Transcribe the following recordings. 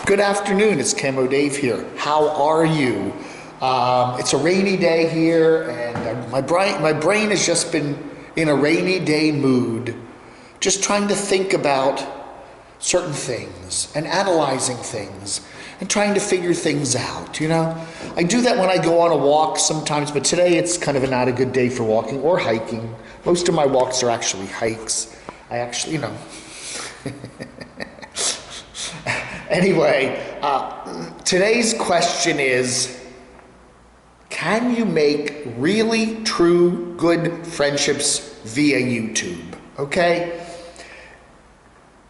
Good afternoon, it's Camo Dave here. How are you? It's a rainy day here, and my brain has just been in a rainy day mood, just trying to think about certain things and analyzing things and trying to figure things out, you know? I do that when I go on a walk sometimes, but today it's kind of not a good day for walking or hiking. Most of my walks are actually hikes. I actually, you know. Anyway, today's question is, can you make really true good friendships via YouTube? Okay?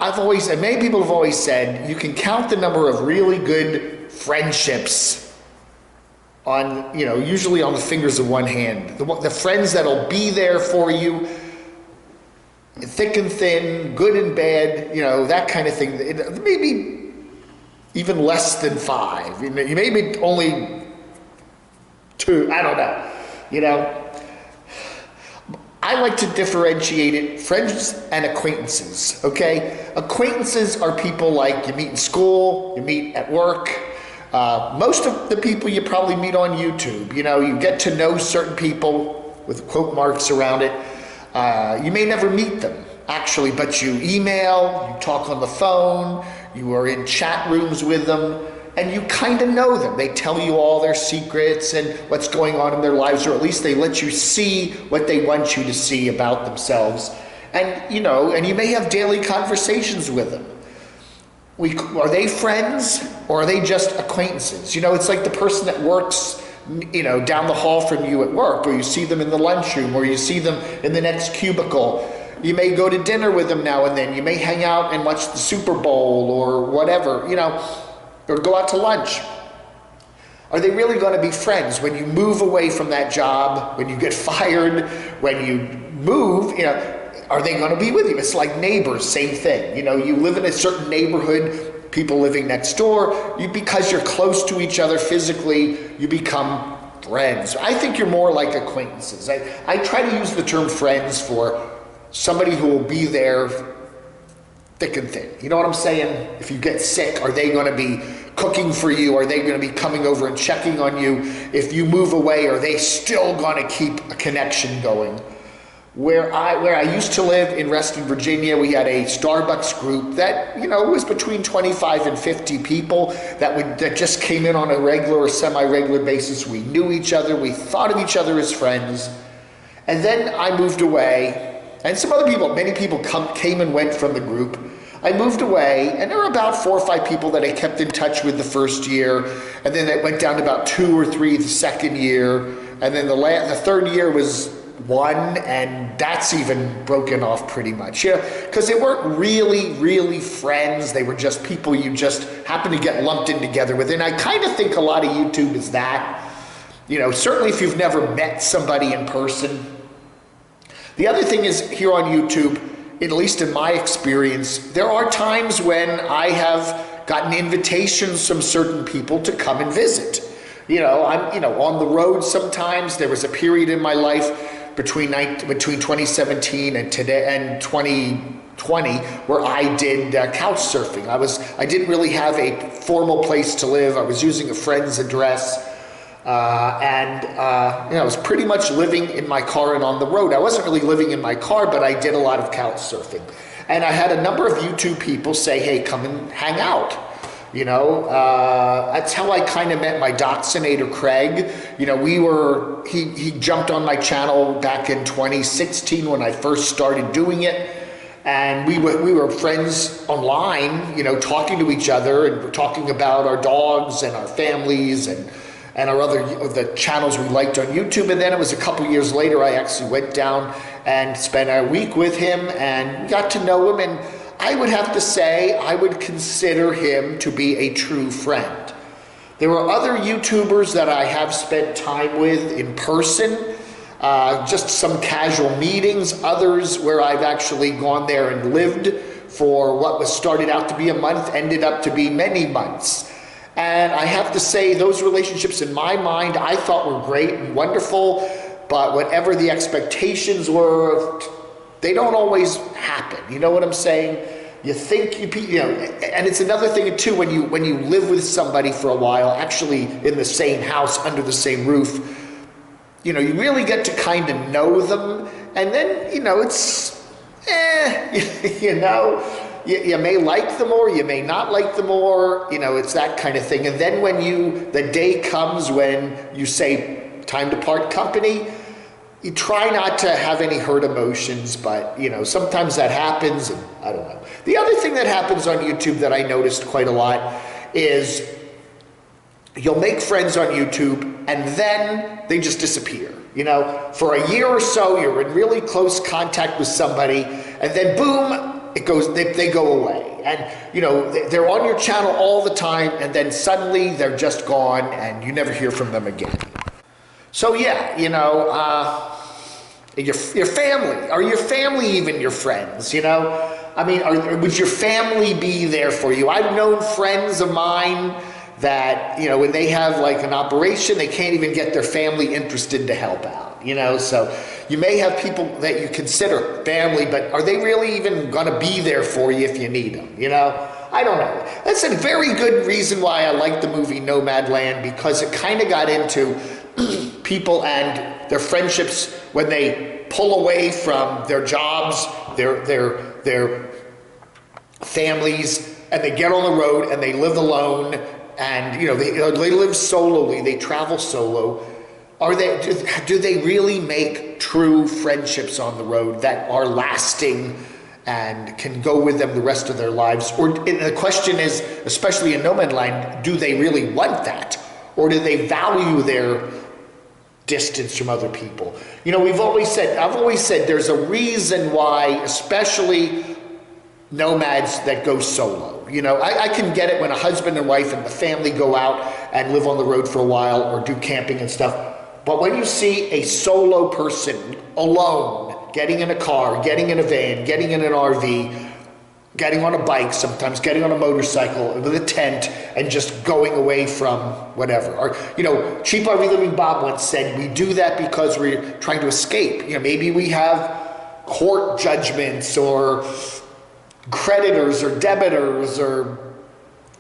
And many people have always said, you can count the number of really good friendships on, you know, usually on the fingers of one hand. The friends that'll be there for you, thick and thin, good and bad, you know, that kind of thing. Maybe even less than 5. You maybe only 2. I don't know. You know, I like to differentiate it, friends and acquaintances. Okay, acquaintances are people like you meet in school, you meet at work. Most of the people you probably meet on YouTube. You know, you get to know certain people with quote marks around it. You may never meet them, actually, but you email, you talk on the phone, you are in chat rooms with them, and you kind of know them. They tell you all their secrets and what's going on in their lives, or at least they let you see what they want you to see about themselves. And, you know, and you may have daily conversations with them. Are they friends, or are they just acquaintances? You know, it's like the person that works, you know, down the hall from you at work, or you see them in the lunchroom, or you see them in the next cubicle. You may go to dinner with them now and then. You may hang out and watch the Super Bowl or whatever, you know, or go out to lunch. Are they really going to be friends when you move away from that job, when you get fired, when you move, you know, are they going to be with you? It's like neighbors, same thing. You know, you live in a certain neighborhood, people living next door, because you're close to each other physically, you become friends. I think you're more like acquaintances. I try to use the term friends for somebody who will be there thick and thin. You know what I'm saying? If you get sick, are they going to be cooking for you? Are they going to be coming over and checking on you? If you move away, are they still going to keep a connection going? Where I used to live in Reston, Virginia, we had a Starbucks group that, you know, was between 25 and 50 people that just came in on a regular or semi-regular basis. We knew each other. We thought of each other as friends. And then I moved away. And some other people, many people came and went from the group. I moved away, and there were about 4 or 5 people that I kept in touch with the first year, and then it went down to about 2 or 3 the second year, and then the third year was 1, and that's even broken off pretty much. You know, because they weren't really friends. They were just people you just happened to get lumped in together with. And I kind of think a lot of YouTube is that. You know, certainly if you've never met somebody in person. The other thing is, here on YouTube, at least in my experience, there are times when I have gotten invitations from certain people to come and visit. You know, I'm, you know, on the road sometimes. There was a period in my life between 2017 and today and 2020 where I did couch surfing. I didn't really have a formal place to live. I was using a friend's address. You know, I was pretty much living in my car and on the road. I wasn't really living in my car, but I did a lot of couch surfing. And I had a number of YouTube people say, hey, come and hang out. You know, that's how I kind of met my Doxinator, Craig. You know, he jumped on my channel back in 2016 when I first started doing it. And we were friends online, you know, talking to each other and talking about our dogs and our families and our the channels we liked on YouTube. And then it was a couple years later, I actually went down and spent a week with him and got to know him. And I would have to say, I would consider him to be a true friend. There were other YouTubers that I have spent time with in person, just some casual meetings, others where I've actually gone there and lived for what was started out to be a month, ended up to be many months. And I have to say, those relationships in my mind, I thought were great and wonderful, but whatever the expectations were, they don't always happen. You know what I'm saying? you think you know, and it's another thing too, when you live with somebody for a while, actually in the same house, under the same roof, you know, you really get to kind of know them, and then, you know, it's, you know, you may like them more, you may not like them more, you know, it's that kind of thing. And then when the day comes when you say, time to part company, you try not to have any hurt emotions, but, you know, sometimes that happens, and I don't know. The other thing that happens on YouTube that I noticed quite a lot is you'll make friends on YouTube and then they just disappear. You know, for a year or so, you're in really close contact with somebody, and then boom, it goes, they go away. And, you know, they're on your channel all the time, and then suddenly they're just gone and you never hear from them again. So yeah, you know, your family, are your family even your friends, you know? I mean, would your family be there for you? I've known friends of mine that, you know, when they have like an operation, they can't even get their family interested to help out, you know? So you may have people that you consider family, but are they really even gonna be there for you if you need them, you know? I don't know. That's a very good reason why I like the movie Nomadland, because it kind of got into people and their friendships when they pull away from their jobs, their families, and they get on the road and they live alone, and, you know, they live solely, they travel solo. Do they really make true friendships on the road that are lasting and can go with them the rest of their lives? Or the question is, especially in Nomadland, do they really want that? Or do they value their distance from other people? You know, I've always said there's a reason why, especially nomads that go solo. You know, I can get it when a husband and wife and the family go out and live on the road for a while or do camping and stuff. But when you see a solo person alone, getting in a car, getting in a van, getting in an RV, getting on a bike, sometimes getting on a motorcycle with a tent, and just going away from whatever. Or, you know, Cheap RV Living Bob once said, we do that because we're trying to escape. You know, maybe we have court judgments or creditors or debitors or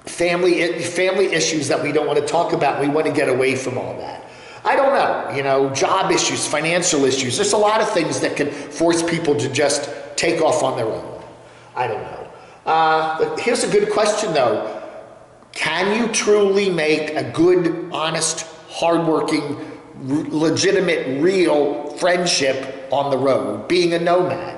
family issues that we don't want to talk about. We want to get away from all that. I don't know, you know, job issues, financial issues. There's a lot of things that can force people to just take off on their own. I don't know. Here's a good question though. Can you truly make a good, honest, hardworking, legitimate, real friendship on the road, being a nomad?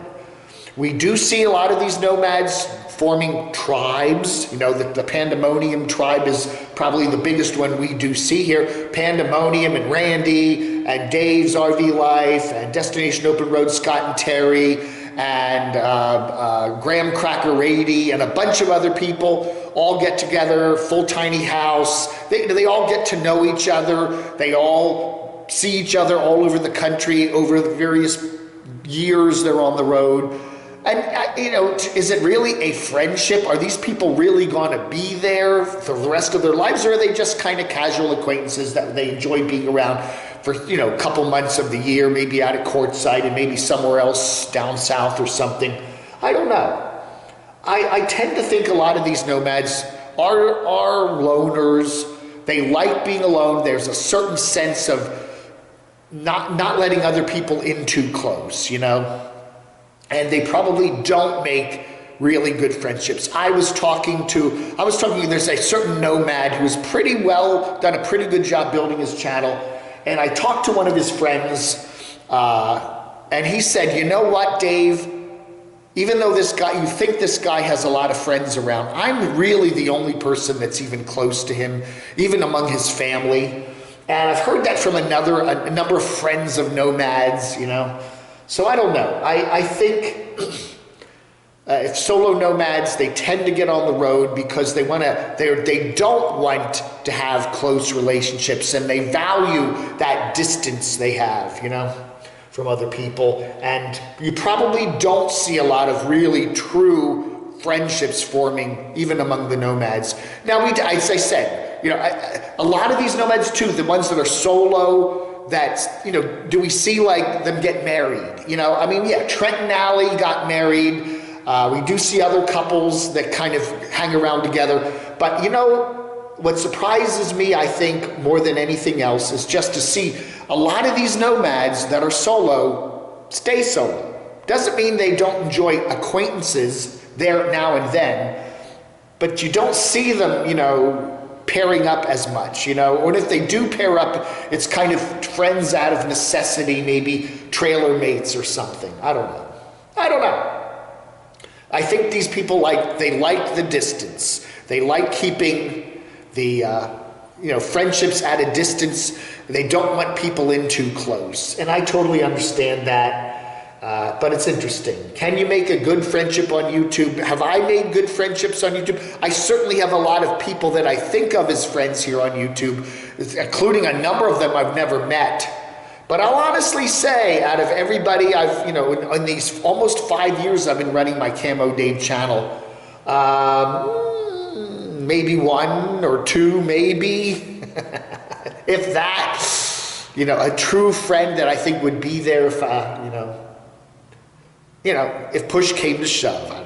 We do see a lot of these nomads forming tribes. You know, the Pandemonium tribe is probably the biggest one we do see here. Pandemonium and Randy and Dave's RV Life and Destination Open Road, Scott and Terry, and Graham Cracker Rady and a bunch of other people all get together, full tiny house. They all get to know each other. They all see each other all over the country over the various years they're on the road. And, you know, is it really a friendship? Are these people really going to be there for the rest of their lives? Or are they just kind of casual acquaintances that they enjoy being around for, you know, a couple months of the year, maybe out at courtside and maybe somewhere else down south or something? I don't know. I tend to think a lot of these nomads are loners. They like being alone. There's a certain sense of not letting other people in too close, you know? And they probably don't make really good friendships. There's a certain nomad who's done a pretty good job building his channel. And I talked to one of his friends, and he said, you know what, Dave, even though you think this guy has a lot of friends around, I'm really the only person that's even close to him, even among his family. And I've heard that from a number of friends of nomads, you know. So I don't know. I think if solo nomads, they tend to get on the road because they don't want to have close relationships, and they value that distance they have, you know, from other people. And you probably don't see a lot of really true friendships forming even among the nomads. Now, as I said, you know, a lot of these nomads too, the ones that are solo, that's, you know, do we see like them get married? You know, I mean, yeah, Trent and Allie got married. We do see other couples that kind of hang around together. But you know, what surprises me, I think, more than anything else is just to see a lot of these nomads that are solo stay solo. Doesn't mean they don't enjoy acquaintances there now and then, but you don't see them, you know, pairing up as much, you know, or if they do pair up, it's kind of friends out of necessity, maybe trailer mates or something. I don't know. I think these people they like the distance. They like keeping the, you know, friendships at a distance. They don't want people in too close. And I totally understand that. But it's interesting. Can you make a good friendship on YouTube? Have I made good friendships on YouTube? I certainly have a lot of people that I think of as friends here on YouTube, including a number of them I've never met. But I'll honestly say, out of everybody I've, you know, in these almost 5 years I've been running my Camo Dave channel, maybe one or two, maybe, if that, you know, a true friend that I think would be there if, you know, if push came to shove. I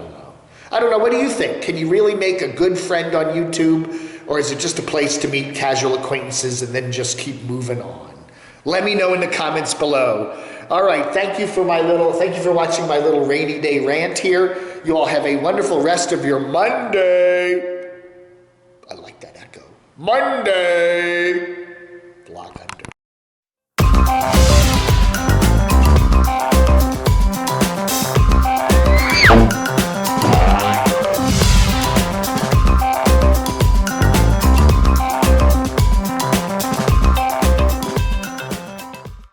don't know. What do you think? Can you really make a good friend on YouTube? Or is it just a place to meet casual acquaintances and then just keep moving on? Let me know in the comments below. All right, thank you for watching my little rainy day rant here. You all have a wonderful rest of your Monday. I like that echo. Monday.